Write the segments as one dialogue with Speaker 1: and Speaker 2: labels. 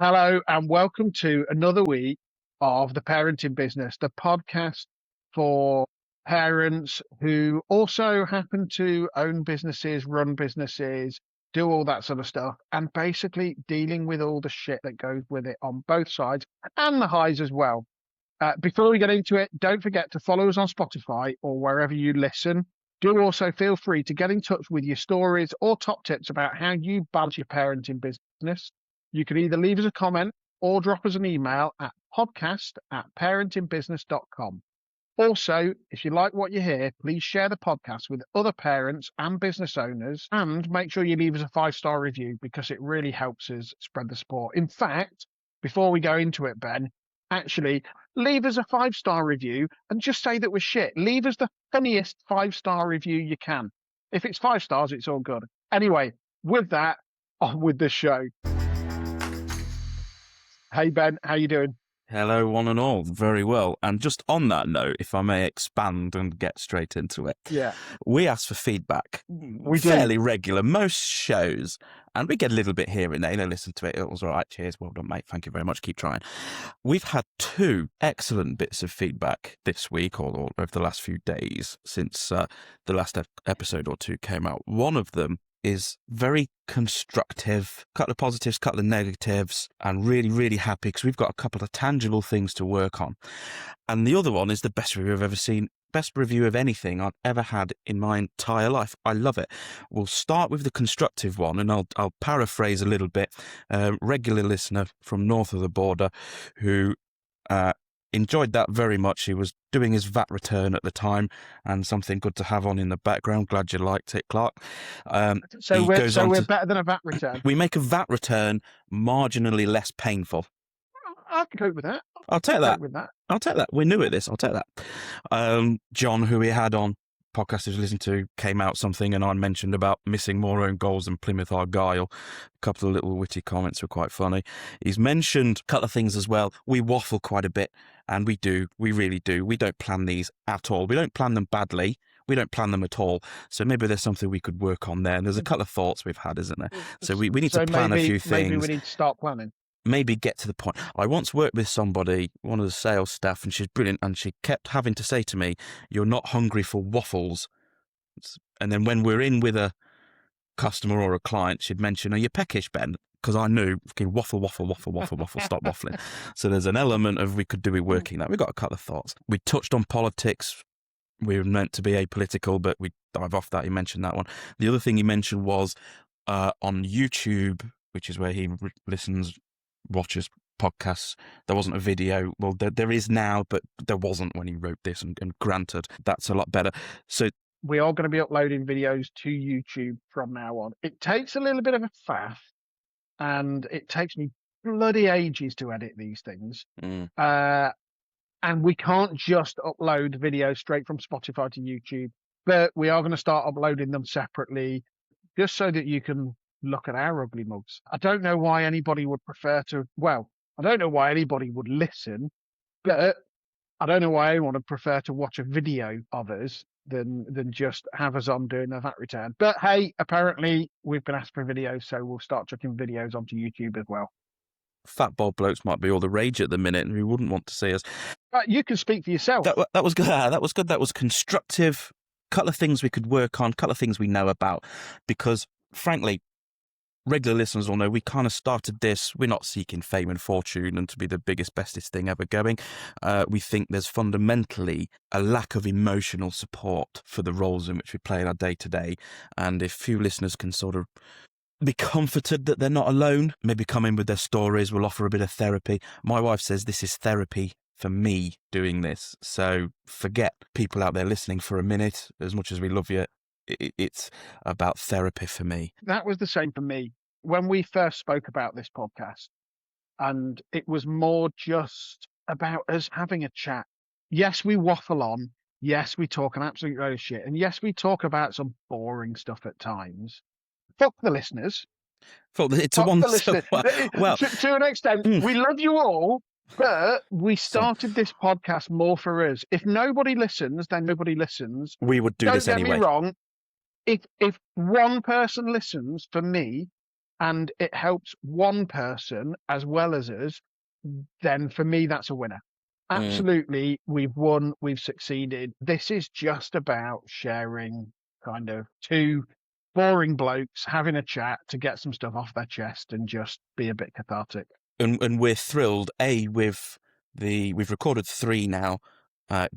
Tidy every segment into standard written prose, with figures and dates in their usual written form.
Speaker 1: Hello and welcome to another week of The Parenting Business, the podcast for parents who also happen to own businesses, run businesses, do all that sort of stuff, and basically dealing with all the shit that goes with it on both sides and the highs as well. Before we get into it, don't forget to follow us on Spotify or wherever you listen. Do also feel free to get in touch with your stories or top tips about how you balance your parenting business. You can either leave us a comment or drop us an email at podcast@parentingbusiness.com. Also, if you like what you hear, please share the podcast with other parents and business owners and make sure you leave us a 5-star review because it really helps us spread the support. In fact, before we go into it, Ben, actually leave us a 5-star review and just say that we're shit. Leave us the funniest 5-star review you can. If it's 5 stars, it's all good. Anyway, with that, on with the show. Hey Ben, how you doing?
Speaker 2: Hello, one and all. Very well. And just on that note, if I may expand and get straight into it.
Speaker 1: Yeah.
Speaker 2: We ask for feedback.
Speaker 1: We
Speaker 2: fairly regular, most shows. And we get a little bit here and there. Listen to it. It was all right. Cheers. Well done, mate. Thank you very much. Keep trying. We've had 2 excellent bits of feedback this week or over the last few days since the last episode or 2 came out. One of them is very constructive, couple of positives, couple of negatives, and really, really happy because we've got a couple of tangible things to work on. And the other one is the best review I've ever seen, best review of anything I've ever had in my entire life. I love it. We'll start with the constructive one, and I'll paraphrase a little bit. Regular listener from north of the border who enjoyed that very much. He was doing his VAT return at the time, and something good to have on in the background. Glad you liked it, Clark.
Speaker 1: So we're better than a VAT return.
Speaker 2: We make a VAT return marginally less painful.
Speaker 1: I can cope with that.
Speaker 2: I'll take that. I'll take that. We're new at this. I'll take that. John, who we had on podcast he was listening to, came out something, and I mentioned about missing more own goals than Plymouth Argyle. A couple of little witty comments were quite funny. He's mentioned a couple of things as well. We waffle quite a bit, and we really do. We don't plan these at all. We don't plan them badly. We don't plan them at all. So maybe there's something we could work on there. And there's a couple of thoughts we've had, isn't there? So we need to plan a few things.
Speaker 1: Maybe we need to start planning.
Speaker 2: Maybe get to the point. I once worked with somebody, one of the sales staff, and she's brilliant, and she kept having to say to me, "You're not hungry for waffles." And then when we're in with a customer or a client, she'd mention, "Are you peckish, Ben?" Because I knew, okay, waffle, stop waffling. So there's an element of we could do with working that. We've got a couple of thoughts. We touched on politics. We were meant to be apolitical, but we dive off that. He mentioned that one. The other thing he mentioned was on YouTube, which is where he listens, watches podcasts. There wasn't a video. Well, there is now, but there wasn't when he wrote this, and granted, that's a lot better. So
Speaker 1: we are going to be uploading videos to YouTube from now on. It takes a little bit of a faff, and it takes me bloody ages to edit these things. And we can't just upload videos straight from Spotify to YouTube, but we are going to start uploading them separately just so that you can look at our ugly mugs. I don't know why anybody would prefer to, well, I don't know why anybody would listen, but I don't know why anyone would prefer to watch a video of us than just have us on doing a VAT return. But hey, apparently we've been asked for videos, so we'll start chucking videos onto YouTube as well.
Speaker 2: Fat Bob Blokes might be all the rage at the minute, and we wouldn't want to see us.
Speaker 1: You can speak for yourself.
Speaker 2: That was good. That was good. That was constructive. Couple of things we could work on, couple of things we know about, because frankly, regular listeners will know we kind of started this. We're not seeking fame and fortune and to be the biggest, bestest thing ever going. We think there's fundamentally a lack of emotional support for the roles in which we play in our day to day. And if few listeners can sort of be comforted that they're not alone, maybe come in with their stories, we'll offer a bit of therapy. My wife says this is therapy for me doing this. So forget people out there listening for a minute. As much as we love you, it's about therapy for me.
Speaker 1: That was the same for me when we first spoke about this podcast, and it was more just about us having a chat. Yes, we waffle on. Yes, we talk an absolute load of shit. And yes, we talk about some boring stuff at times. Fuck the listeners.
Speaker 2: Well, to
Speaker 1: an extent, we love you all, but we started this podcast more for us. If nobody listens, then nobody listens.
Speaker 2: We would do this anyway.
Speaker 1: Don't get me wrong. If one person listens for me, and it helps one person as well as us, then for me, that's a winner. Absolutely, we've won, we've succeeded. This is just about sharing kind of two boring blokes having a chat to get some stuff off their chest and just be a bit cathartic.
Speaker 2: And we're thrilled, we've recorded 3 now,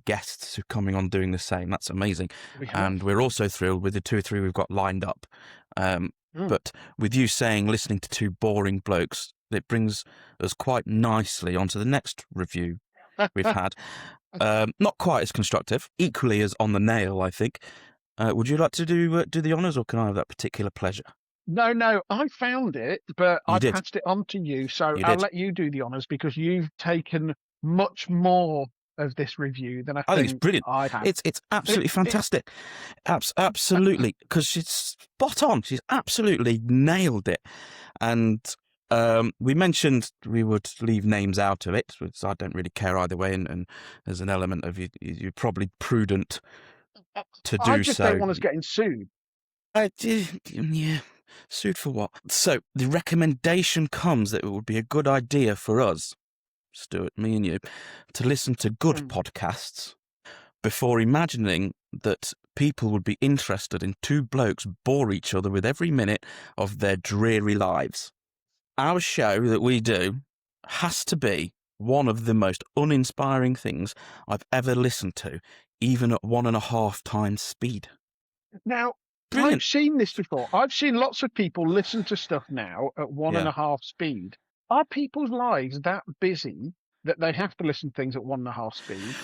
Speaker 2: guests who are coming on doing the same. That's amazing. And we're also thrilled with the 2 or 3 we've got lined up. But with you saying listening to 2 boring blokes, it brings us quite nicely onto the next review we've had. Not quite as constructive, equally as on the nail, I think. Would you like to do the honours, or can I have that particular pleasure?
Speaker 1: No, I found it, but I passed it on to you, so I'll let you do the honours because you've taken much more of this review than I think
Speaker 2: it's brilliant.
Speaker 1: I have.
Speaker 2: It's absolutely fantastic. Absolutely, because she's spot on. She's absolutely nailed it. And we mentioned we would leave names out of it, which I don't really care either way, and there's an element of you're probably prudent to do so.
Speaker 1: I just don't want us getting sued.
Speaker 2: Yeah, sued for what? So the recommendation comes that it would be a good idea for us, Stuart, me and you, to listen to good podcasts before imagining that people would be interested in 2 blokes bore each other with every minute of their dreary lives. Our show that we do has to be one of the most uninspiring things I've ever listened to, even at 1.5 times speed.
Speaker 1: Now,
Speaker 2: Brilliant.
Speaker 1: I've seen this before. I've seen lots of people listen to stuff now at 1.5 speed. Are people's lives that busy that they have to listen to things at 1.5 speed?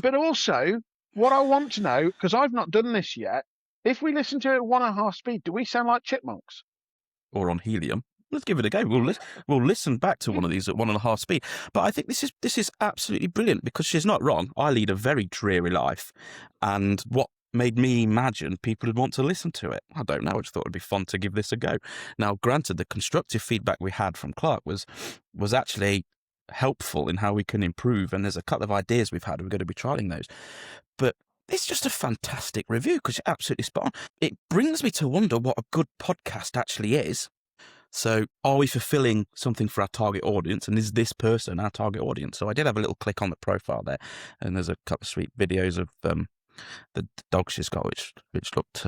Speaker 1: But also, what I want to know, because I've not done this yet, if we listen to it at 1.5 speed, do we sound like chipmunks?
Speaker 2: Or on helium? Let's give it a go. We'll listen back to one of these at 1.5 speed. But I think this is absolutely brilliant because she's not wrong. I lead a very dreary life, and what made me imagine people would want to listen to it. I don't know. I just thought it'd be fun to give this a go. Now, granted, the constructive feedback we had from Clark was actually helpful in how we can improve, and there's a couple of ideas we've had. We're going to be trialing those. But it's just a fantastic review because you're absolutely spot on. It brings me to wonder what a good podcast actually is. So are we fulfilling something for our target audience, and is this person our target audience? So I did have a little click on the profile there, and there's a couple of sweet videos of the dog she's got, which looked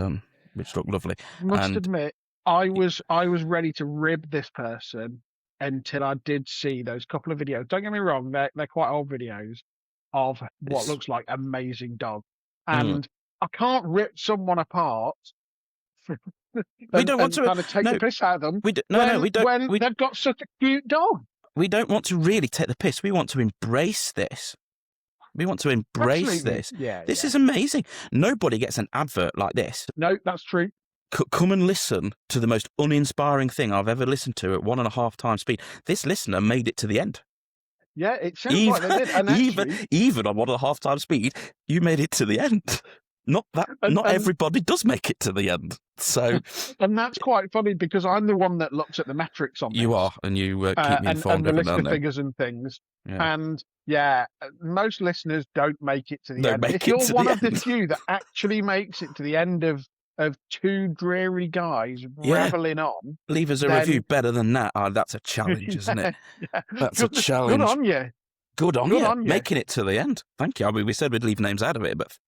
Speaker 2: lovely.
Speaker 1: Must admit, I was ready to rib this person until I did see those couple of videos. Don't get me wrong, they're quite old videos of what looks like amazing dog, and I can't rip someone apart.
Speaker 2: We don't want to
Speaker 1: kind of take the piss out of them.
Speaker 2: We don't.
Speaker 1: When they've got such a cute dog.
Speaker 2: We don't want to really take the piss. We want to embrace this. We want to embrace
Speaker 1: Absolutely.
Speaker 2: this.
Speaker 1: Yeah,
Speaker 2: this is amazing. Nobody gets an advert like this.
Speaker 1: No, that's true.
Speaker 2: Come and listen to the most uninspiring thing I've ever listened to at 1.5 times speed. This listener made it to the end.
Speaker 1: Yeah, it sounds like they did. And
Speaker 2: even on 1.5 times speed, you made it to the end. Not everybody does make it to the end. So,
Speaker 1: and that's quite funny because I'm the one that looks at the metrics on this.
Speaker 2: You are, and you keep me informed
Speaker 1: and the
Speaker 2: every
Speaker 1: list of figures and things.
Speaker 2: Yeah.
Speaker 1: And most listeners don't make it to the end. If you're one of the few that actually makes it to the end of 2 dreary guys reveling on,
Speaker 2: leave us a review better than that. Oh, that's a challenge, isn't it? That's a challenge.
Speaker 1: Good on you.
Speaker 2: Good on you. Making it to the end. Thank you. I mean, we said we'd leave names out of it, but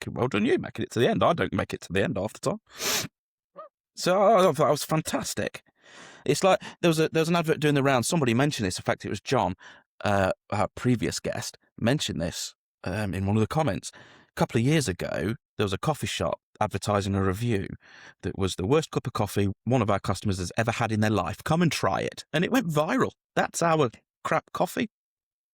Speaker 2: well done you making it to the end. I don't make it to the end half the time. So I thought that was fantastic. It's like there was an advert doing the rounds. Somebody mentioned this. In fact, it was John, our previous guest, mentioned this in one of the comments. A couple of years ago, there was a coffee shop advertising a review that was the worst cup of coffee one of our customers has ever had in their life. Come and try it. And it went viral. That's our crap coffee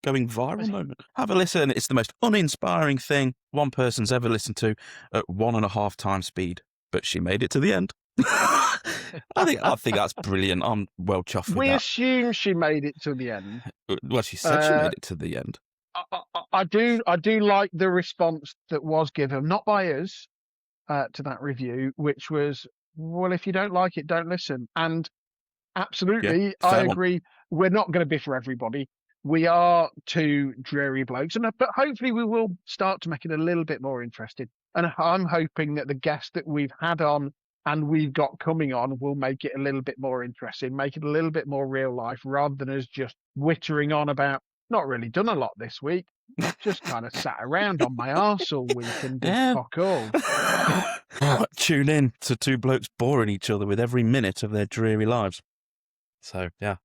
Speaker 2: going viral moment. Have a listen. It's the most uninspiring thing one person's ever listened to at 1.5 times speed. But she made it to the end. I think that's brilliant. I'm well chuffed with that.
Speaker 1: We assume she made it to the end.
Speaker 2: Well, she said she made it to the end.
Speaker 1: I do like the response that was given, not by us, to that review, which was, well, if you don't like it, don't listen. And absolutely, I agree. We're not going to be for everybody. We are 2 dreary blokes, but hopefully we will start to make it a little bit more interesting. And I'm hoping that the guests that we've had on and we've got coming on will make it a little bit more interesting, make it a little bit more real life, rather than us just wittering on about not really done a lot this week, just kind of sat around on my arse all week and did fuck all.
Speaker 2: Tune in to two blokes boring each other with every minute of their dreary lives. So, yeah.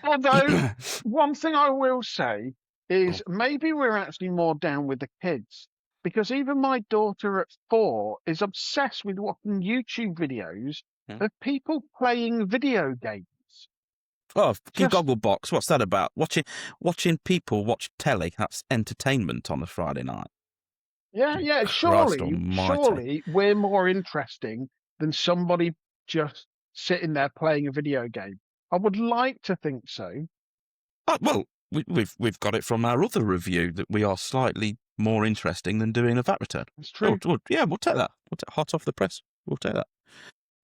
Speaker 1: Although, one thing I will say is maybe we're actually more down with the kids, because even my daughter at 4 is obsessed with watching YouTube videos of people playing video games.
Speaker 2: Oh, Gogglebox, what's that about? Watching people watch telly, that's entertainment on a Friday night.
Speaker 1: Yeah. Surely we're more interesting than somebody just sitting there playing a video game. I would like to think so.
Speaker 2: Well, we've got it from our other review that we are slightly more interesting than doing a VAT return.
Speaker 1: It's true.
Speaker 2: We'll take that. We'll take hot off the press. We'll take that.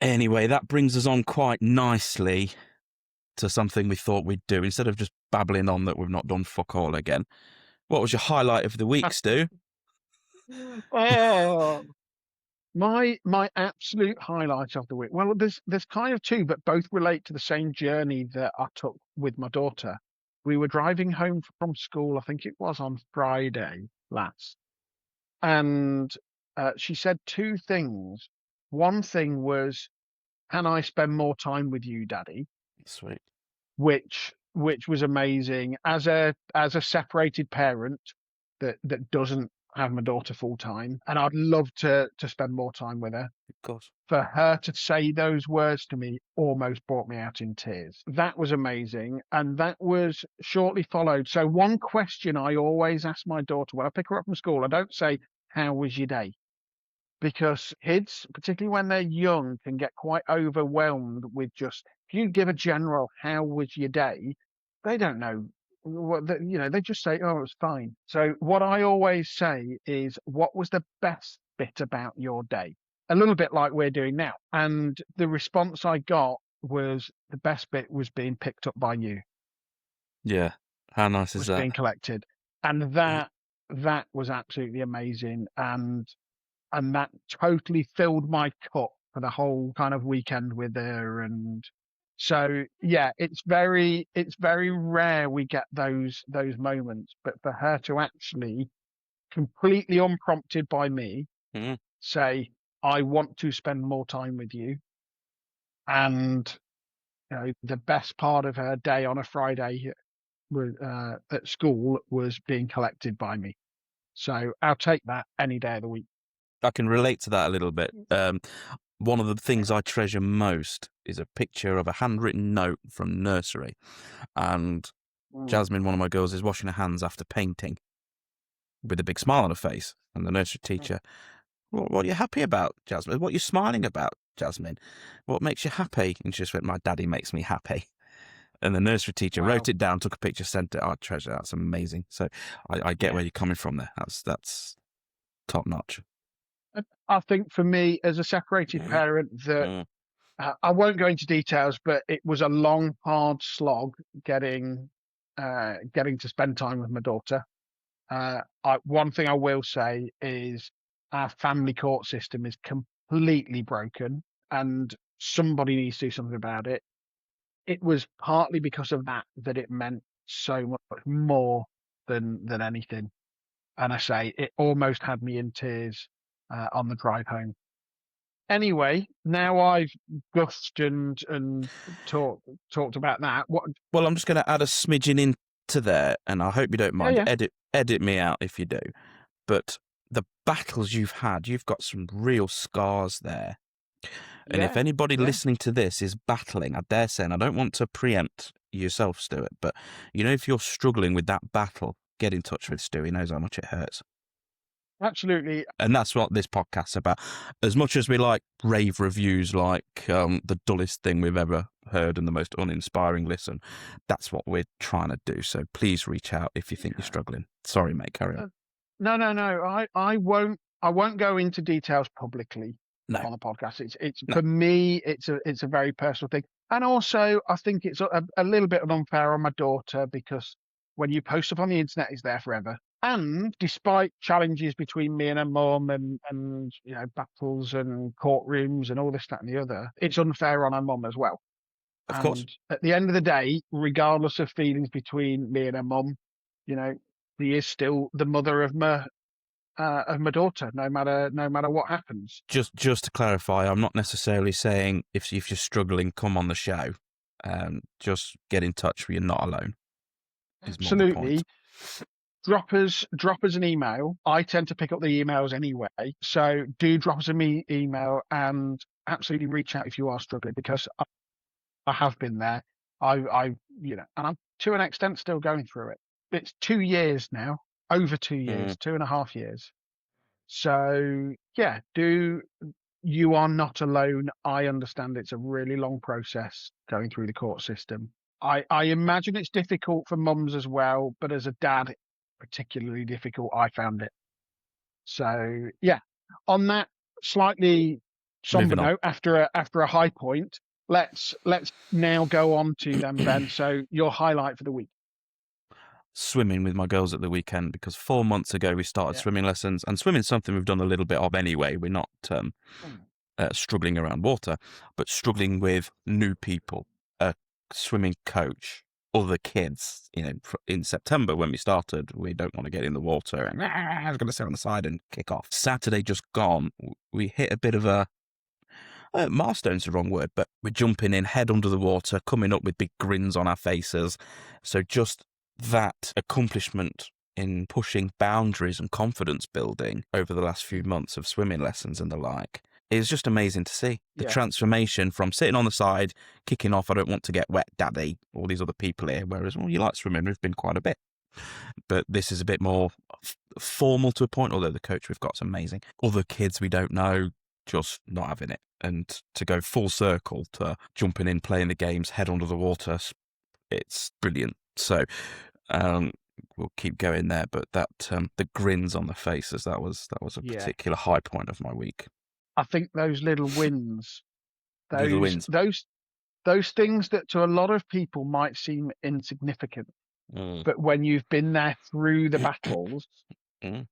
Speaker 2: Anyway, that brings us on quite nicely to something we thought we'd do instead of just babbling on that we've not done fuck all again. What was your highlight of the week, Stu?
Speaker 1: Oh, my absolute highlight of the week. Well, there's kind of two, but both relate to the same journey that I took with my daughter. We were driving home from school, I think it was on Friday last, and she said two things. One thing was, "Can I spend more time with you, Daddy?"
Speaker 2: Sweet.
Speaker 1: Which was amazing. As a separated parent that doesn't have my daughter full time, and I'd love to spend more time with her.
Speaker 2: Of course.
Speaker 1: For her to say those words to me almost brought me out in tears. That was amazing, and that was shortly followed. So one question I always ask my daughter when I pick her up from school, I don't say, "How was your day?" Because kids, particularly when they're young, can get quite overwhelmed with just, if you give a general, "How was your day?" they don't know what, they just say, "Oh, it was fine." So what I always say is, "What was the best bit about your day?" A little bit like we're doing now. And the response I got was, "The best bit was being picked up by you."
Speaker 2: Yeah. How nice is that?
Speaker 1: Being collected. And that was absolutely amazing. And that totally filled my cup for the whole kind of weekend with her. And so, yeah, it's very rare we get those moments, but for her to actually, completely unprompted by me, say, "I want to spend more time with you," and the best part of her day on a Friday at school was being collected by me. So I'll take that any day of the week.
Speaker 2: I can relate to that a little bit. One of the things I treasure most is a picture of a handwritten note from nursery. And Jasmine, one of my girls, is washing her hands after painting with a big smile on her face. And the nursery teacher, what are you happy about, Jasmine? What are you smiling about, Jasmine? What makes you happy? And she just went, "My daddy makes me happy." And the nursery teacher wrote it down, took a picture, sent it. I treasure that. That's amazing. So I get where you're coming from there. That's top notch.
Speaker 1: I think for me, as a separated parent, that I won't go into details, but it was a long, hard slog getting to spend time with my daughter. One thing I will say is our family court system is completely broken, and somebody needs to do something about it. It was partly because of that it meant so much more than anything. And I say it almost had me in tears on the drive home. Anyway, now I've gushed and talked about that.
Speaker 2: Well, I'm just going to add a smidgen into there, and I hope you don't mind.
Speaker 1: Yeah.
Speaker 2: Edit me out if you do. But the battles you've had, you've got some real scars there. And if anybody listening to this is battling, I dare say, and I don't want to preempt yourself, Stuart, but if you're struggling with that battle, get in touch with Stu. He knows how much it hurts.
Speaker 1: Absolutely.
Speaker 2: And that's what this podcast's about. As much as we like rave reviews like the dullest thing we've ever heard and the most uninspiring listen, that's what we're trying to do. So please reach out if you think you're struggling. Sorry, mate, carry on.
Speaker 1: No. I won't go into details publicly on the podcast. It's for me, it's a very personal thing. And also, I think it's a little bit unfair on my daughter, because when you post stuff on the internet, it's there forever. And despite challenges between me and her mum and battles and courtrooms and all this, that, and the other, it's unfair on her mum as well.
Speaker 2: Of course.
Speaker 1: And at the end of the day, regardless of feelings between me and her mum, she is still the mother of my daughter, no matter what happens.
Speaker 2: Just to clarify, I'm not necessarily saying if you're struggling, come on the show. Just get in touch. You're not alone.
Speaker 1: Absolutely. Drop us an email. I tend to pick up the emails anyway, so do drop us an email and absolutely reach out if you are struggling, because I have been there. And I'm to an extent still going through it. It's 2 years now, over 2 years, 2.5 years. So yeah, you are not alone. I understand it's a really long process going through the court system. I imagine it's difficult for mums as well, but as a dad, particularly difficult. I found it. So yeah, on that slightly somber note, after a high point, let's now go on to them, Ben. So your highlight for the week.
Speaker 2: Swimming with my girls at the weekend, because 4 months ago we started swimming lessons, and swimming's something we've done a little bit of anyway. We're not struggling around water, but struggling with new people, a swimming coach, other kids. In September when we started, we don't want to get in the water and I was going to sit on the side and kick off. Saturday just gone, we hit a bit of a milestone's the wrong word, but we're jumping in head under the water, coming up with big grins on our faces. So just that accomplishment in pushing boundaries and confidence building over the last few months of swimming lessons and the like is just amazing to see. The transformation from sitting on the side, kicking off, I don't want to get wet, daddy, all these other people here, whereas, well, you like swimming, we've been quite a bit. But this is a bit more formal to a point, although the coach we've got is amazing. Other kids we don't know, just not having it. And to go full circle to jumping in, playing the games, head under the water, it's brilliant. So we'll keep going there. But that the grins on the faces, that was a particular high point of my week.
Speaker 1: I think those little wins, those things that to a lot of people might seem insignificant, but when you've been there through the battles and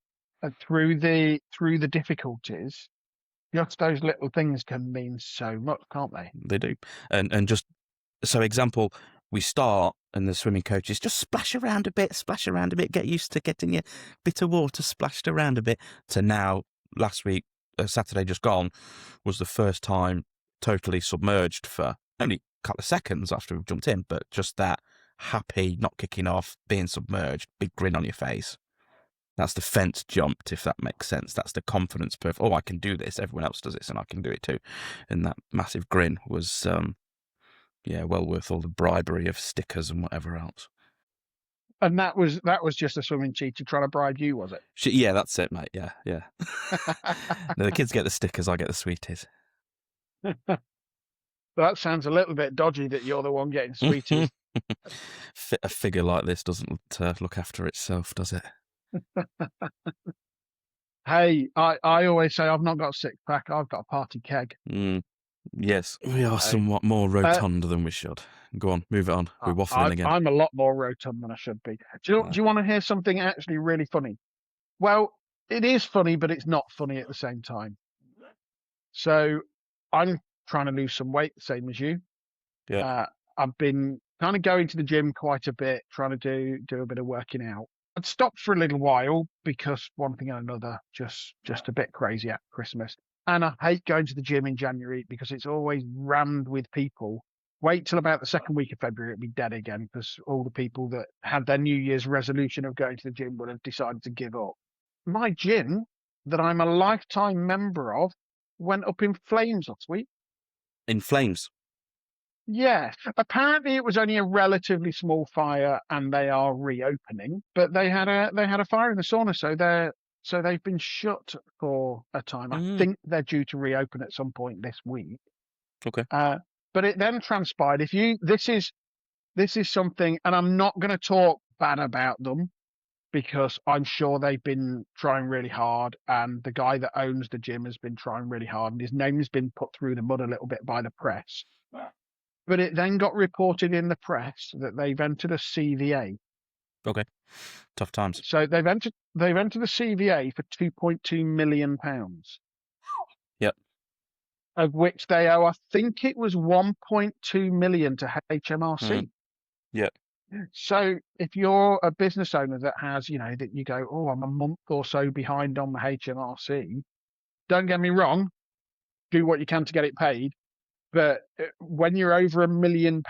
Speaker 1: through the difficulties, just those little things can mean so much, can't they?
Speaker 2: They do. And just so example, we start and the swimming coaches just splash around a bit, get used to getting your bit of water splashed around a bit, to now last week, Saturday just gone, was the first time totally submerged for only a couple of seconds after we've jumped in, but just that happy, not kicking off, being submerged, big grin on your face. That's the fence jumped, if that makes sense. That's the confidence proof. Oh, I can do this. Everyone else does this, and I can do it too. And that massive grin was, well worth all the bribery of stickers and whatever else.
Speaker 1: And that was just a swimming cheater trying to bribe you, was it?
Speaker 2: Yeah, that's it, mate. Yeah. No, the kids get the stickers, I get the sweeties.
Speaker 1: That sounds a little bit dodgy that you're the one getting sweeties.
Speaker 2: A figure like this doesn't look after itself, does it?
Speaker 1: Hey, I always say I've not got a six-pack, I've got a party keg.
Speaker 2: Yes, we are somewhat more rotund than we should. Go on, move it on. We're waffling again.
Speaker 1: I'm a lot more rotund than I should be. Do you want to hear something actually really funny? Well, it is funny, but it's not funny at the same time. So I'm trying to lose some weight, same as you.
Speaker 2: Yeah.
Speaker 1: I've been kind of going to the gym quite a bit, trying to do a bit of working out. I'd stopped for a little while because one thing and another, just a bit crazy at Christmas. And I hate going to the gym in January because it's always rammed with people. Wait till about the second week of February, it'll be dead again because all the people that had their New Year's resolution of going to the gym will have decided to give up. My gym, that I'm a lifetime member of, went up in flames last week.
Speaker 2: In flames?
Speaker 1: Yeah. Apparently it was only a relatively small fire and they are reopening, but they had a fire in the sauna, so they've been shut for a time. I think they're due to reopen at some point this week.
Speaker 2: Okay.
Speaker 1: But it then transpired. This is something, and I'm not going to talk bad about them because I'm sure they've been trying really hard, and the guy that owns the gym has been trying really hard, and his name has been put through the mud a little bit by the press. But it then got reported in the press that they've entered a CVA.
Speaker 2: Okay. Tough times.
Speaker 1: So they've entered the CVA for £2.2 million,
Speaker 2: Yep.
Speaker 1: of which they owe, I think it was 1.2 million to HMRC.
Speaker 2: Yep.
Speaker 1: So if you're a business owner that has, that you go, oh, I'm a month or so behind on the HMRC, don't get me wrong, do what you can to get it paid. But when you're over £1 million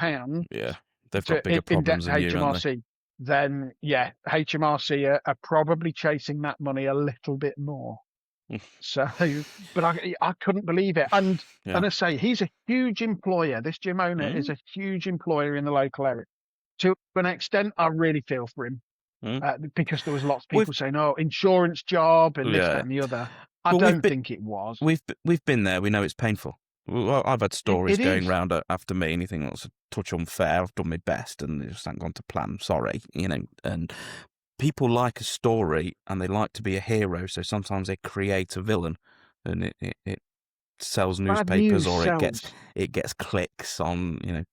Speaker 2: Yeah. They've got bigger
Speaker 1: in debt
Speaker 2: problems
Speaker 1: to
Speaker 2: than you, haven't
Speaker 1: HMRC, then yeah, HMRC are probably chasing that money a little bit more.
Speaker 2: they?
Speaker 1: So, but I couldn't believe it. And
Speaker 2: Yeah.
Speaker 1: I say he's a huge employer. This gym owner is a huge employer in the local area. To an extent, I really feel for him because there was lots of people saying, "Oh, insurance job and this, that, and the other." I don't think it was.
Speaker 2: We've been there. We know it's painful. Well, I've had stories
Speaker 1: It
Speaker 2: going
Speaker 1: is.
Speaker 2: round after me, and you think that's a touch unfair. I've done my best, and it just hasn't gone to plan. Sorry, And people like a story, and they like to be a hero. So sometimes they create a villain, and it sells newspapers, or it gets clicks on.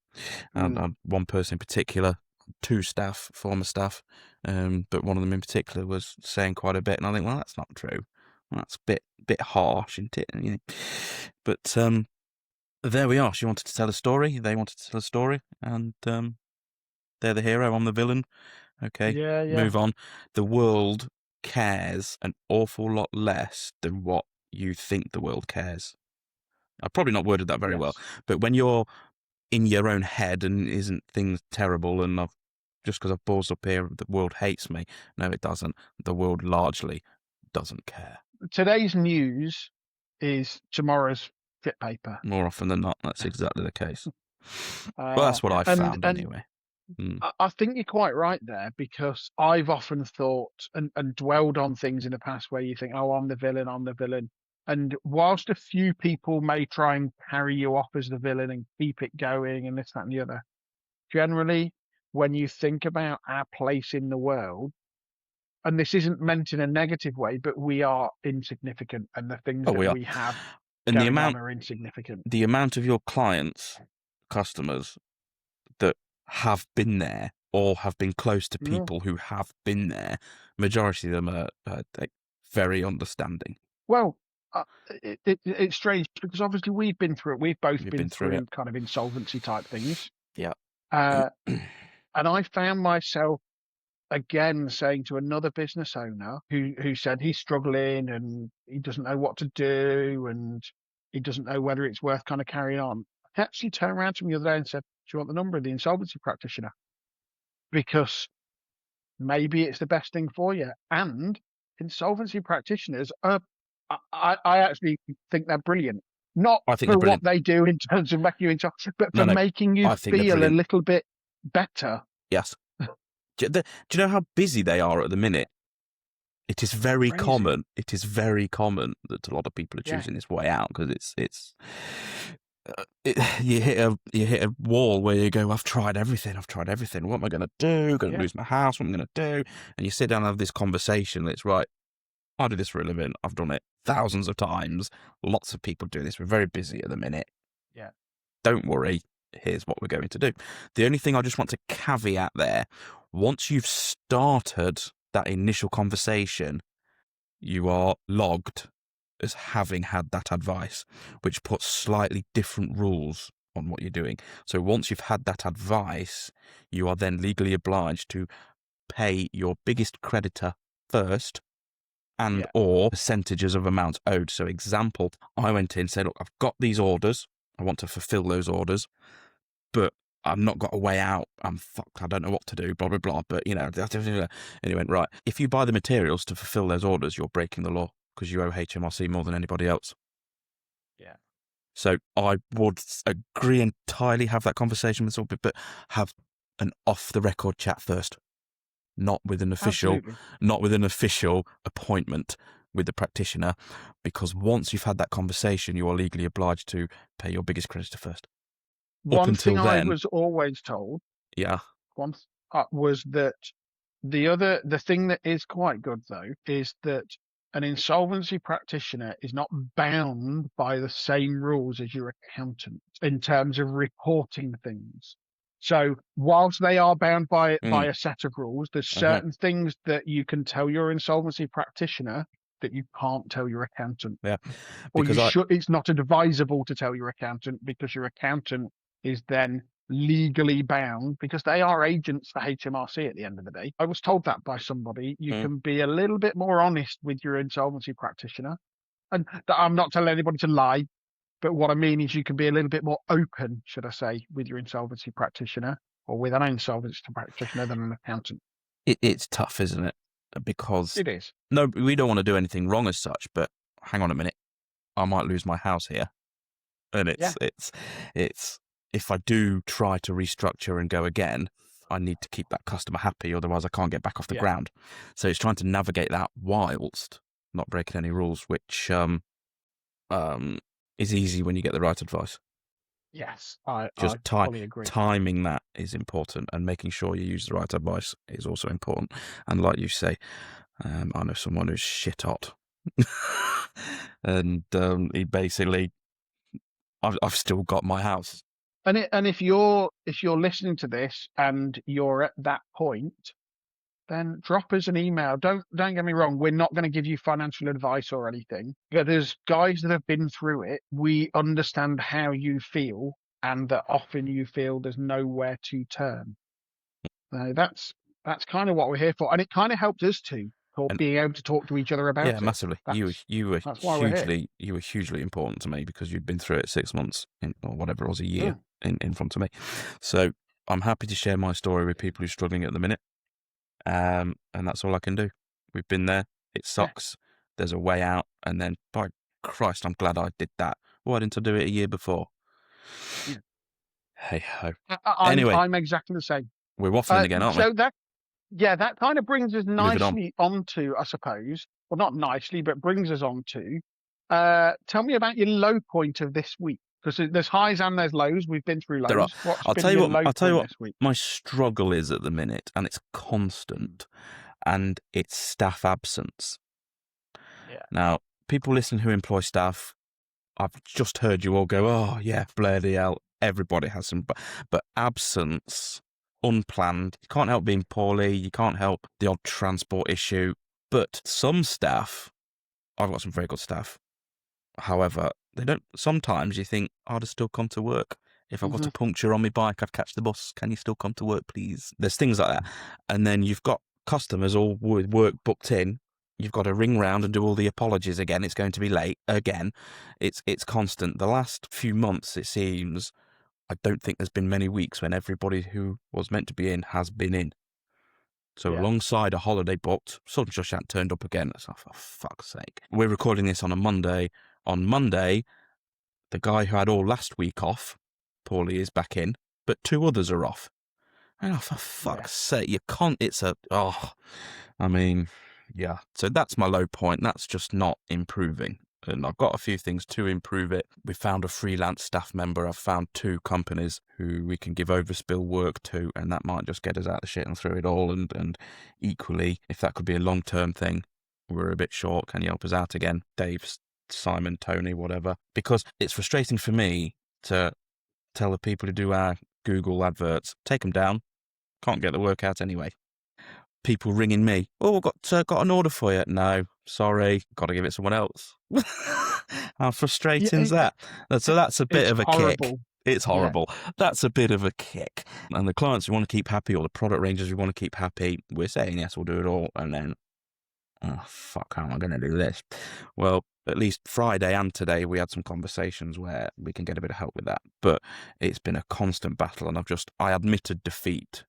Speaker 2: And one person in particular, two staff, former staff, but one of them in particular was saying quite a bit, and I think, well, that's not true. That's a bit harsh, isn't it? But there we are. She wanted to tell a story. They wanted to tell a story, and they're the hero. I'm the villain. Okay,
Speaker 1: Yeah.
Speaker 2: move on. The world cares an awful lot less than what you think the world cares. I've probably not worded that very well, but when you're in your own head and isn't things terrible and just because I've balls up here, the world hates me. No, it doesn't. The world largely doesn't care.
Speaker 1: Today's news is tomorrow's fit paper.
Speaker 2: More often than not, that's exactly the case. Well, that's what I've found anyway.
Speaker 1: I think you're quite right there, because I've often thought and dwelled on things in the past where you think, oh, I'm the villain. And whilst a few people may try and carry you off as the villain and keep it going and this, that, and the other, generally, when you think about our place in the world, and this isn't meant in a negative way, but we are insignificant, and the things that we have
Speaker 2: and
Speaker 1: going on are insignificant.
Speaker 2: The amount of your clients, customers, that have been there or have been close to people who have been there, majority of them are very understanding.
Speaker 1: Well, it's strange because obviously we've been through it. We've both been through kind of insolvency type things.
Speaker 2: Yeah.
Speaker 1: And I found myself again saying to another business owner who said he's struggling and he doesn't know what to do and he doesn't know whether it's worth kind of carrying on. I actually turned around to him the other day and said, "Do you want the number of the insolvency practitioner? Because maybe it's the best thing for you." And insolvency practitioners are, I actually think they're brilliant. Not for what they do in terms of making you insolvent, but for making you feel a little bit better.
Speaker 2: Yes. Do you know how busy they are at the minute? It is very common. It is very common that a lot of people are choosing this way out because you hit a wall where you go, I've tried everything. What am I going to do? Going to lose my house? What am I going to do? And you sit down and have this conversation. That's right. I do this for a living. I've done it thousands of times. Lots of people do this. We're very busy at the minute.
Speaker 1: Yeah.
Speaker 2: Don't worry. Here's what we're going to do. The only thing I just want to caveat there, once you've started that initial conversation, you are logged as having had that advice, which puts slightly different rules on what you're doing. So once you've had that advice, you are then legally obliged to pay your biggest creditor first and or percentages of amounts owed. So example, I went in and said, look, I've got these orders. I want to fulfill those orders, but I've not got a way out. I'm fucked. I don't know what to do, blah, blah, blah. But, and he went, right, if you buy the materials to fulfill those orders, you're breaking the law because you owe HMRC more than anybody else.
Speaker 1: Yeah.
Speaker 2: So I would agree entirely, have that conversation with somebody, but have an off-the-record chat first, not with an official appointment with the practitioner, because once you've had that conversation, you are legally obliged to pay your biggest creditor first.
Speaker 1: One thing I was always told, was that the thing that is quite good though is that an insolvency practitioner is not bound by the same rules as your accountant in terms of reporting things. So whilst they are bound by a set of rules, there's certain things that you can tell your insolvency practitioner that you can't tell your accountant.
Speaker 2: Yeah,
Speaker 1: or you should. It's not advisable to tell your accountant, because your accountant is then legally bound, because they are agents for HMRC at the end of the day. I was told that by somebody. You can be a little bit more honest with your insolvency practitioner, and I'm not telling anybody to lie. But what I mean is you can be a little bit more open, should I say, with your insolvency practitioner, or with an insolvency practitioner, than an accountant.
Speaker 2: It's tough, isn't it? Because
Speaker 1: it is.
Speaker 2: No, we don't want to do anything wrong as such, but hang on a minute. I might lose my house here. And it's if I do try to restructure and go again, I need to keep that customer happy, otherwise I can't get back off the ground. So it's trying to navigate that whilst not breaking any rules, which is easy when you get the right advice.
Speaker 1: Yes, I
Speaker 2: fully
Speaker 1: agree.
Speaker 2: Timing that is important, and making sure you use the right advice is also important. And like you say, I know someone who's shit hot, and he basically, I've still got my house.
Speaker 1: And if you're listening to this and you're at that point, then drop us an email. Don't get me wrong. We're not going to give you financial advice or anything. But there's guys that have been through it. We understand how you feel, and that often you feel there's nowhere to turn. That's kind of what we're here for, and it kind of helped us too, for being able to talk to each other about it.
Speaker 2: Yeah, massively. You were hugely important to me, because you'd been through it 6 months or whatever it was, a year in front of me. So I'm happy to share my story with people who are struggling at the minute. And that's all I can do. We've been there. It sucks. There's a way out. And then, by Christ, I'm glad I did that. Why didn't I do it a year before?
Speaker 1: Yeah.
Speaker 2: Hey ho.
Speaker 1: Anyway, I'm exactly the same.
Speaker 2: We're waffling again, aren't we?
Speaker 1: So that kind of brings us nicely onto, I suppose, well, not nicely, but brings us on to, tell me about your low point of this week. Because there's highs and there's lows. We've been through lows.
Speaker 2: I'll tell you what my struggle is at the minute, and it's constant, and it's staff absence.
Speaker 1: Yeah.
Speaker 2: Now, people listening who employ staff, I've just heard you all go, oh yeah, bloody hell, everybody has some, but absence, unplanned, you can't help being poorly, you can't help the odd transport issue, but some staff, I've got some very good staff, however, they don't. Sometimes you think, I'd have still come to work. If I've got a puncture on my bike, I'd catch the bus. Can you still come to work, please? There's things like that. And then you've got customers all with work booked in. You've got to ring round and do all the apologies again. It's going to be late again. It's constant. The last few months, it seems, I don't think there's been many weeks when everybody who was meant to be in has been in. So alongside a holiday booked, suddenly just hadn't turned up again. It's like, for fuck's sake. We're recording this on a Monday. On Monday, the guy who had all last week off, Paulie, is back in, but 2 others are off. And for fuck's sake, you can't, So that's my low point. That's just not improving. And I've got a few things to improve it. We found a freelance staff member. I've found 2 companies who we can give overspill work to, and that might just get us out of the shit and through it all. And equally, if that could be a long-term thing, we're a bit short. Can you help us out again? Dave's, Simon, Tony, whatever. Because it's frustrating for me to tell the people who do our Google adverts, take them down. Can't get the work out anyway. People ringing me, oh, got an order for you. No, sorry, got to give it to someone else. How frustrating is that? So that's a bit of a kick. It's horrible. Yeah. That's a bit of a kick. And the clients who want to keep happy, or the product ranges who want to keep happy, we're saying, yes, we'll do it all. And then, oh, fuck, how am I going to do this? Well, at least Friday and today, we had some conversations where we can get a bit of help with that. But it's been a constant battle, and I admitted defeat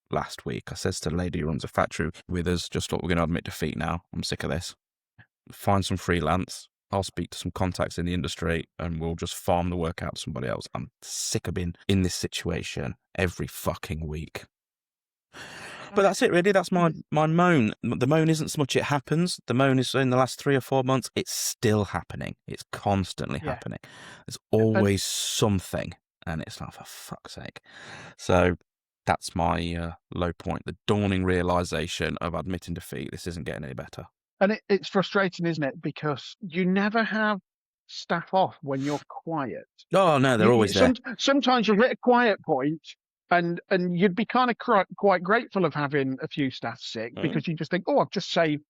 Speaker 2: last week. I says to the lady who runs a factory with us, just look, we're going to admit defeat now. I'm sick of this. Find some freelance. I'll speak to some contacts in the industry, and we'll just farm the work out to somebody else. I'm sick of being in this situation every fucking week. But that's it, really. That's my moan. The moan isn't so much it happens. The moan is in the last 3 or 4 months, it's still happening. It's constantly happening. There's always something, and it's like, for fuck's sake. So that's my low point, the dawning realisation of admitting defeat. This isn't getting any better.
Speaker 1: And it's frustrating, isn't it? Because you never have staff off when you're quiet.
Speaker 2: Oh, no, they're always there.
Speaker 1: Sometimes you're at a quiet point, And you'd be kind of quite grateful of having a few staff sick because you just think, oh, I've just saved.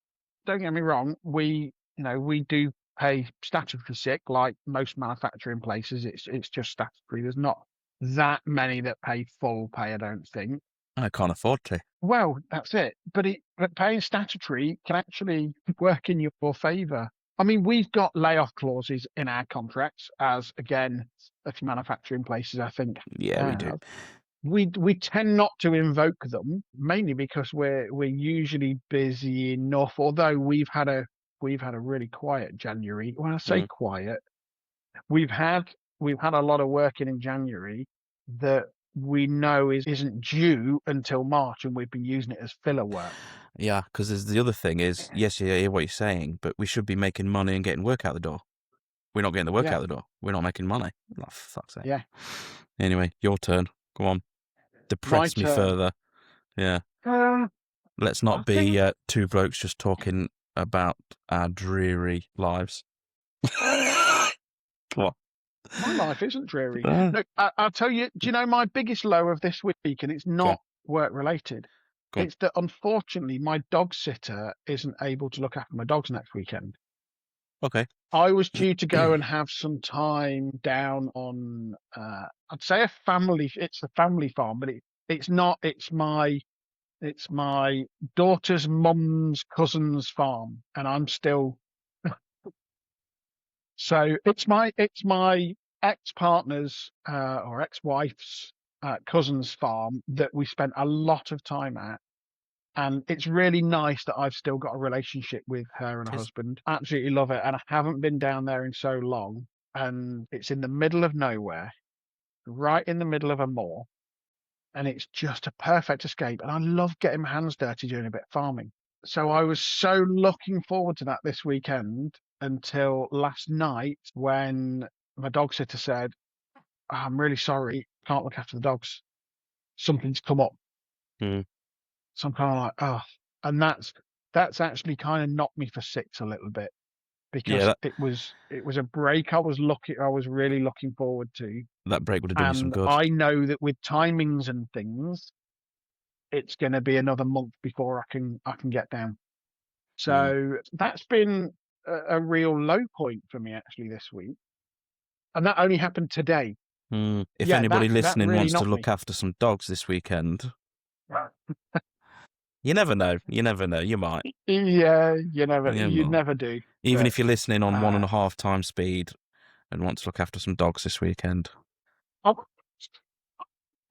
Speaker 1: Don't get me wrong, we do pay statutory sick like most manufacturing places. It's just statutory. There's not that many that pay full pay, I don't think.
Speaker 2: I can't afford to.
Speaker 1: Well, that's it. But paying statutory can actually work in your favour. I mean, we've got layoff clauses in our contracts, as again, a few manufacturing places I think.
Speaker 2: Yeah, we do.
Speaker 1: We tend not to invoke them, mainly because we're usually busy enough. Although we've had a really quiet January. When I say quiet, we've had a lot of work in January that we know isn't due until March, and we've been using it as filler work.
Speaker 2: Yeah, because the other thing is, yes, I hear what you're saying, but we should be making money and getting work out the door. We're not getting the work out the door. We're not making money. Oh, fuck's sake.
Speaker 1: Yeah.
Speaker 2: Anyway, your turn. Go on. Depress me further. Yeah. Let's not be two blokes just talking about our dreary lives. Come on.
Speaker 1: My life isn't dreary. Look, I'll tell you, do you know my biggest low of this week, and it's not work related? It's that unfortunately my dog sitter isn't able to look after my dogs next weekend.
Speaker 2: Okay.
Speaker 1: I was due to go and have some time down on, I'd say it's a family farm, but it's not. It's my daughter's mum's cousin's farm, and I'm still. So it's my ex-partner's or ex-wife's cousin's farm that we spent a lot of time at. And it's really nice that I've still got a relationship with her and her husband. Absolutely love it. And I haven't been down there in so long. And it's in the middle of nowhere, right in the middle of a moor. And it's just a perfect escape. And I love getting my hands dirty doing a bit of farming. So I was so looking forward to that this weekend until last night when my dog sitter said, I'm really sorry, can't look after the dogs. Something's come up. So I'm kind of like, oh, and that's actually kind of knocked me for six a little bit because it was a break I was really looking forward to.
Speaker 2: That break would have done you some good.
Speaker 1: I know that with timings and things, it's going to be another month before I can get down. So that's been a real low point for me actually this week, and that only happened today.
Speaker 2: If anybody listening really wants to look after some dogs this weekend. You never know. You never know. You might.
Speaker 1: Yeah, you never do.
Speaker 2: Even if you're listening on 1.5 times speed and want to look after some dogs this weekend.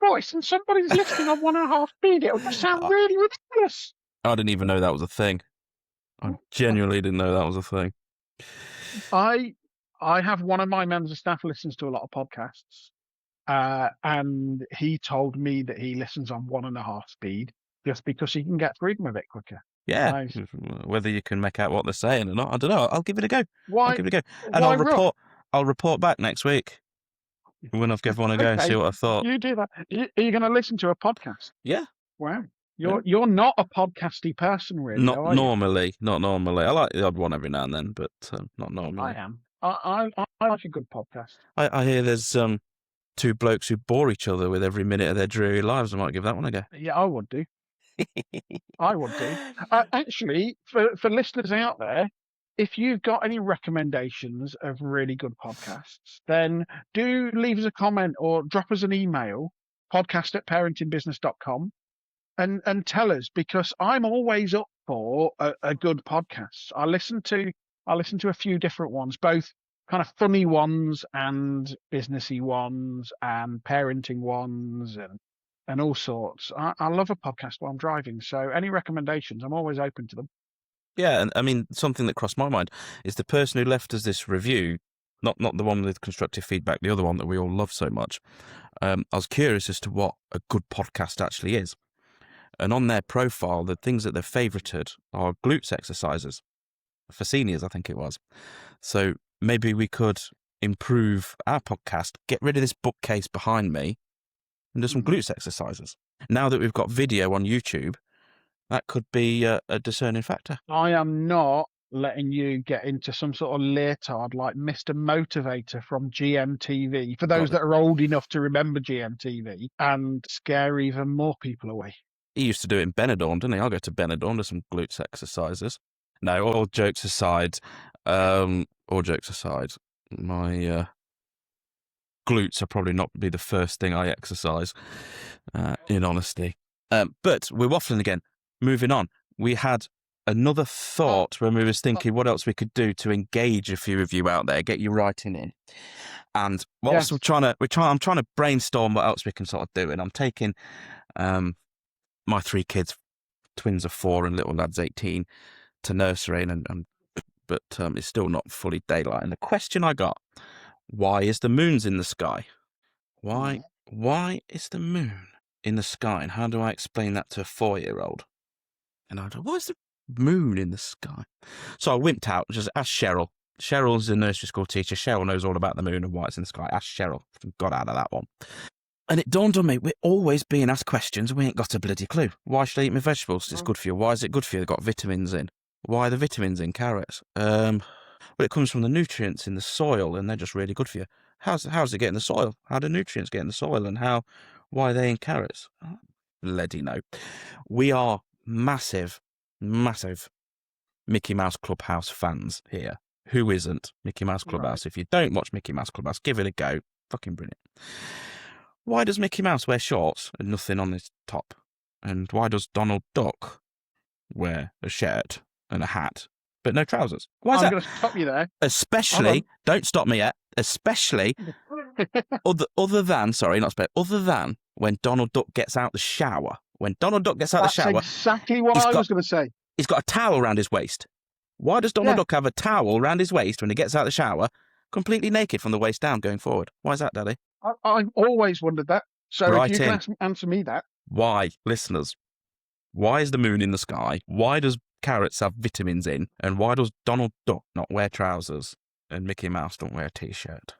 Speaker 1: Boys, and somebody's listening on 1.5 speed. It would just sound really ridiculous.
Speaker 2: I didn't even know that was a thing. I genuinely didn't know that was a thing.
Speaker 1: I have one of my members of staff listens to a lot of podcasts, and he told me that he listens on 1.5 speed. Just because he can get through them a bit quicker.
Speaker 2: Yeah.
Speaker 1: Nice.
Speaker 2: Whether you can make out what they're saying or not, I don't know. I'll give it a go.
Speaker 1: I'll
Speaker 2: give it a go. And I'll report back next week when I've given one a go and see what I thought.
Speaker 1: You do that. Are you going to listen to a podcast?
Speaker 2: Yeah.
Speaker 1: Wow. You're not a podcasty person, really.
Speaker 2: Not normally. Not normally. I like the odd one every now and then, but not normally.
Speaker 1: I am. I like a good podcast.
Speaker 2: I hear there's two blokes who bore each other with every minute of their dreary lives. I might give that one a go.
Speaker 1: Yeah, I would do. I would do. Actually, for listeners out there, if you've got any recommendations of really good podcasts, then do leave us a comment or drop us an email, podcast@parentingbusiness.com, and tell us, because I'm always up for a good podcast. I listen to a few different ones, both kind of funny ones and businessy ones and parenting ones and all sorts. I love a podcast while I'm driving, so any recommendations, I'm always open to them.
Speaker 2: Yeah, and I mean, something that crossed my mind is the person who left us this review, not the one with constructive feedback, the other one that we all love so much. I was curious as to what a good podcast actually is. And on their profile, the things that they've favorited are glutes exercises. For seniors, I think it was. So maybe we could improve our podcast, get rid of this bookcase behind me, and do some glutes exercises. Now that we've got video on YouTube, that could be a discerning factor.
Speaker 1: I am not letting you get into some sort of leotard like Mr. Motivator from GMTV, for those that are old enough to remember GMTV, and scare even more people away.
Speaker 2: He used to do it in Benidorm, didn't he? I'll go to Benidorm, do some glutes exercises. No, all jokes aside, my glutes are probably not be the first thing I exercise, in honesty. But we're waffling again. Moving on. We had another thought when we was thinking what else we could do to engage a few of you out there, get you writing in. And whilst I'm trying to brainstorm what else we can sort of do, and I'm taking my 3 kids, twins are 4 and little lad's 18, to nursery, but it's still not fully daylight. And the question I got: why is the moon's in the sky? Why is the moon in the sky? And how do I explain that to a 4-year-old? And I thought, why is the moon in the sky? So I wimped out, just ask Cheryl. Cheryl's a nursery school teacher. Cheryl knows all about the moon and why it's in the sky. Ask Cheryl. Got out of that one. And it dawned on me, we're always being asked questions and we ain't got a bloody clue. Why should I eat my vegetables? It's good for you. Why is it good for you? They've got vitamins in. Why are the vitamins in carrots? Well, it comes from the nutrients in the soil and they're just really good for you. How's it get in the soil? How do nutrients get in the soil, and why are they in carrots? Bloody no. We are massive Mickey Mouse Clubhouse fans here. Who isn't? Mickey Mouse Clubhouse. Right. If you don't watch Mickey Mouse Clubhouse, give it a go. Fucking brilliant. Why does Mickey Mouse wear shorts and nothing on his top? And why does Donald Duck wear a shirt and a hat but no trousers? Why is that?
Speaker 1: I'm going to stop you there.
Speaker 2: Especially, don't stop me yet, especially, other than when Donald Duck gets out the shower. When Donald Duck gets out the shower...
Speaker 1: That's exactly what I was going to say.
Speaker 2: He's got a towel around his waist. Why does Donald Duck have a towel around his waist when he gets out of the shower, completely naked from the waist down going forward? Why is that, Daddy?
Speaker 1: I've always wondered that. So if you can answer me that.
Speaker 2: Why, listeners, why is the moon in the sky? Why does carrots have vitamins in? And why does Donald Duck not wear trousers and Mickey Mouse don't wear a T-shirt?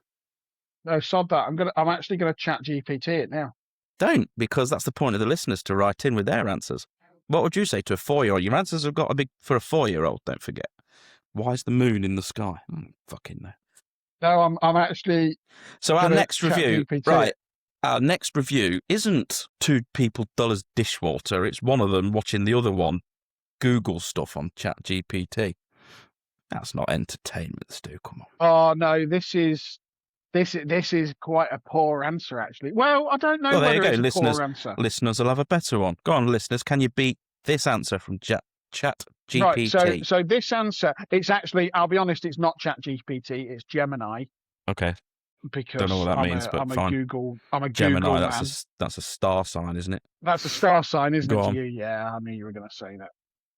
Speaker 1: No, sod that. I'm actually going to chat GPT it now.
Speaker 2: Don't, because that's the point of the listeners to write in with their answers. What would you say to a 4-year-old? Your answers have got to be for a 4-year-old, don't forget. Why is the moon in the sky? Fucking no.
Speaker 1: No, I'm actually...
Speaker 2: So our next review, right, our next review isn't 2 people dull as dishwater. It's one of them watching the other one Google stuff on ChatGPT. That's not entertainment, Stu, come on.
Speaker 1: Oh, no, this is quite a poor answer, actually. Well, I don't know whether it's a poor answer.
Speaker 2: Listeners will have a better one. Go on, listeners, can you beat this answer from ChatGPT?
Speaker 1: Right, so this answer, it's actually, I'll be honest, it's not ChatGPT, it's Gemini.
Speaker 2: Okay.
Speaker 1: Because
Speaker 2: don't know what that means, but fine.
Speaker 1: I'm a
Speaker 2: Gemini,
Speaker 1: Google
Speaker 2: that's a star sign, isn't it?
Speaker 1: That's a star sign, isn't
Speaker 2: Go
Speaker 1: it
Speaker 2: on.
Speaker 1: to you? Yeah, I knew you were going to say that.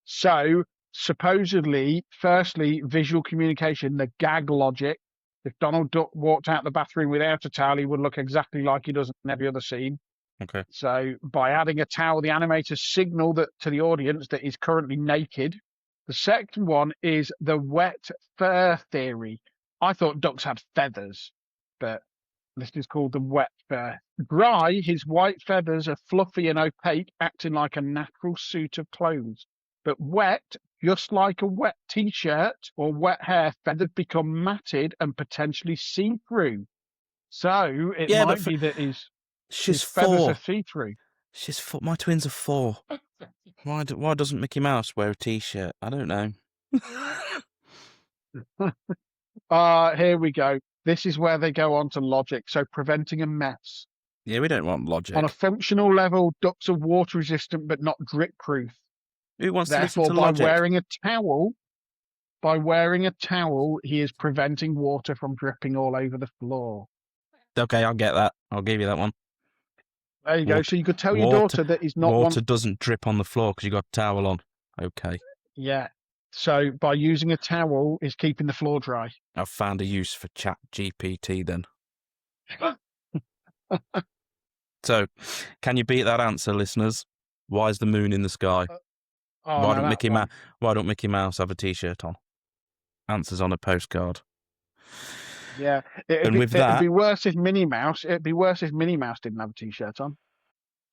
Speaker 1: So, supposedly, firstly, visual communication, the gag logic. If Donald Duck walked out the bathroom without a towel, he would look exactly like he does in every other scene.
Speaker 2: Okay.
Speaker 1: So by adding a towel, the animators signal that to the audience that he's currently naked. The second one is the wet fur theory. I thought ducks had feathers, but this is called the wet fur. Dry, his white feathers are fluffy and opaque, acting like a natural suit of clothes. But wet, just like a wet T-shirt or wet hair, feathers become matted and potentially see-through. So it might be that his feathers are see-through.
Speaker 2: She's 4. My twins are 4. Why doesn't Mickey Mouse wear a T-shirt? I don't know.
Speaker 1: Here we go. This is where they go on to logic. So preventing a mess.
Speaker 2: Yeah, we don't want logic.
Speaker 1: On a functional level, ducks are water resistant but not drip proof.
Speaker 2: Who wants
Speaker 1: Therefore,
Speaker 2: to listen to logic?
Speaker 1: By wearing a towel, he is preventing water from dripping all over the floor.
Speaker 2: Okay, I'll get that. I'll give you that one.
Speaker 1: There you go. So you could tell your daughter that he's not...
Speaker 2: Water doesn't drip on the floor because you got a towel on. Okay.
Speaker 1: Yeah. So by using a towel, is keeping the floor dry.
Speaker 2: I've found a use for ChatGPT then. So, can you beat that answer, listeners? Why is the moon in the sky? Why don't Mickey Mouse have a T-shirt on? Answers on a postcard.
Speaker 1: Yeah, it'd be worse if Minnie Mouse didn't have a T-shirt on.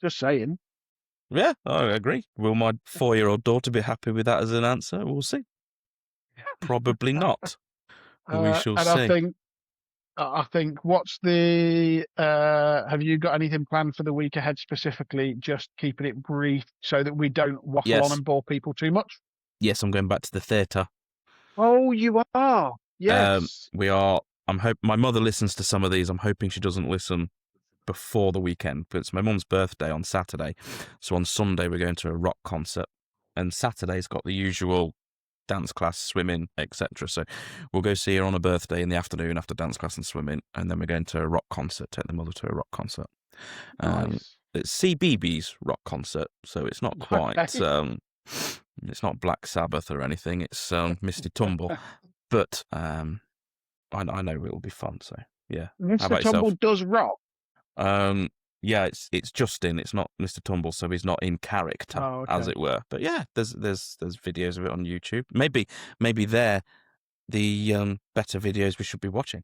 Speaker 1: Just saying.
Speaker 2: Yeah, I agree. Will my 4-year-old daughter be happy with that as an answer? We'll see. Probably not. We shall
Speaker 1: and
Speaker 2: see.
Speaker 1: I think what's the have you got anything planned for the week ahead specifically? Just keeping it brief so that we don't waffle on and bore people too much.
Speaker 2: Yes, I'm going back to the theatre.
Speaker 1: Oh, you are? Yes.
Speaker 2: We are. My mother listens to some of these. I'm hoping she doesn't listen before the weekend, but it's my mum's birthday on Saturday. So on Sunday we're going to a rock concert, and Saturday's got the usual dance class, swimming, etc. So we'll go see her on her birthday in the afternoon after dance class and swimming, and then we're going to a rock concert, take the mother to a rock concert.
Speaker 1: Nice.
Speaker 2: It's CBeebies rock concert, so it's not quite it's not Black Sabbath or anything, it's Misty Tumble, but I know it'll be fun, so yeah.
Speaker 1: Mr. Tumble does rock?
Speaker 2: Yeah, it's Justin, it's not Mr. Tumble, so he's not in character, as it were. But yeah, there's videos of it on YouTube. Maybe they're the better videos we should be watching.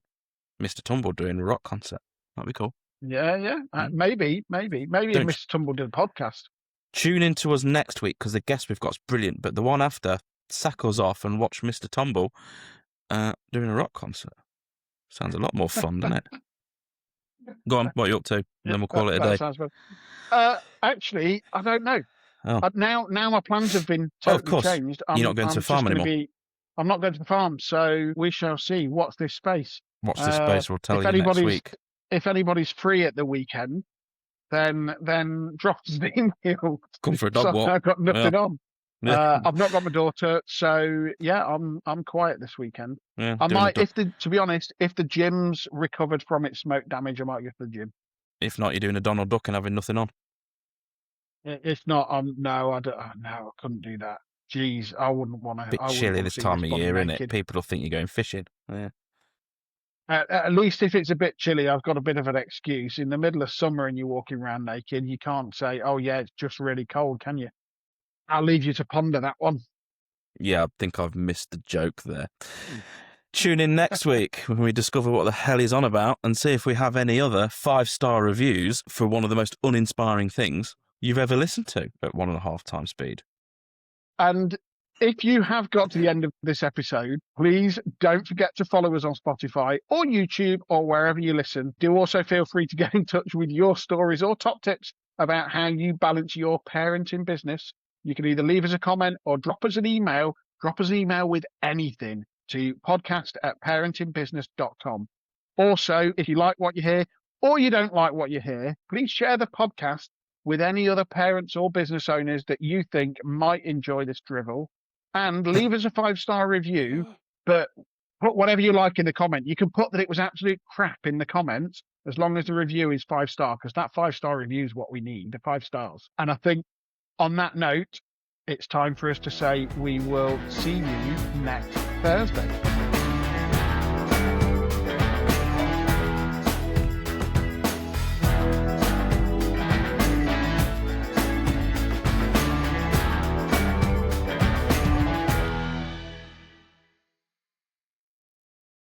Speaker 2: Mr. Tumble doing a rock concert. That'd be cool.
Speaker 1: Yeah. Maybe if Mr. Tumble did a podcast.
Speaker 2: Tune in to us next week, because the guest we've got is brilliant, but the one after, sack us off and watch Mr. Tumble doing a rock concert. Sounds a lot more fun, doesn't it? Go on, what are you up to? And then we'll call it a day.
Speaker 1: Sounds good. Actually, I don't know.
Speaker 2: Oh.
Speaker 1: Now my plans have been totally changed.
Speaker 2: You're not going to the farm anymore.
Speaker 1: I'm not going to the farm, so we shall see. Watch this space.
Speaker 2: Watch this space. We'll tell you next week.
Speaker 1: If anybody's free at the weekend, then drop us an email.
Speaker 2: Come for a dog walk.
Speaker 1: I've got nothing on.
Speaker 2: Yeah.
Speaker 1: I've not got my daughter, so yeah, I'm quiet this weekend.
Speaker 2: Yeah,
Speaker 1: I might, to be honest, if the gym's recovered from its smoke damage, I might go to the gym.
Speaker 2: If not, you're doing a Donald Duck and having nothing on.
Speaker 1: If not, no, I don't. No, I couldn't do that. Jeez, I wouldn't want to.
Speaker 2: Bit chilly this time of year, isn't it? People will think you're going fishing. Yeah.
Speaker 1: At least if it's a bit chilly, I've got a bit of an excuse. In the middle of summer and you're walking around naked, you can't say, "Oh yeah, it's just really cold," can you? I'll leave you to ponder that one.
Speaker 2: Yeah, I think I've missed the joke there. Tune in next week when we discover what the hell he's on about and see if we have any other 5-star reviews for one of the most uninspiring things you've ever listened to at 1.5 times speed.
Speaker 1: And if you have got to the end of this episode, please don't forget to follow us on Spotify or YouTube or wherever you listen. Do also feel free to get in touch with your stories or top tips about how you balance your parenting business. You can either leave us a comment or drop us an email. Drop us an email with anything to podcast@parentingbusiness.com. Also, if you like what you hear or you don't like what you hear, please share the podcast with any other parents or business owners that you think might enjoy this drivel. And leave us a 5-star review, but put whatever you like in the comment. You can put that it was absolute crap in the comments, as long as the review is 5-star, because that 5-star review is what we need, the 5 stars. And I think on that note, it's time for us to say we will see you next Thursday.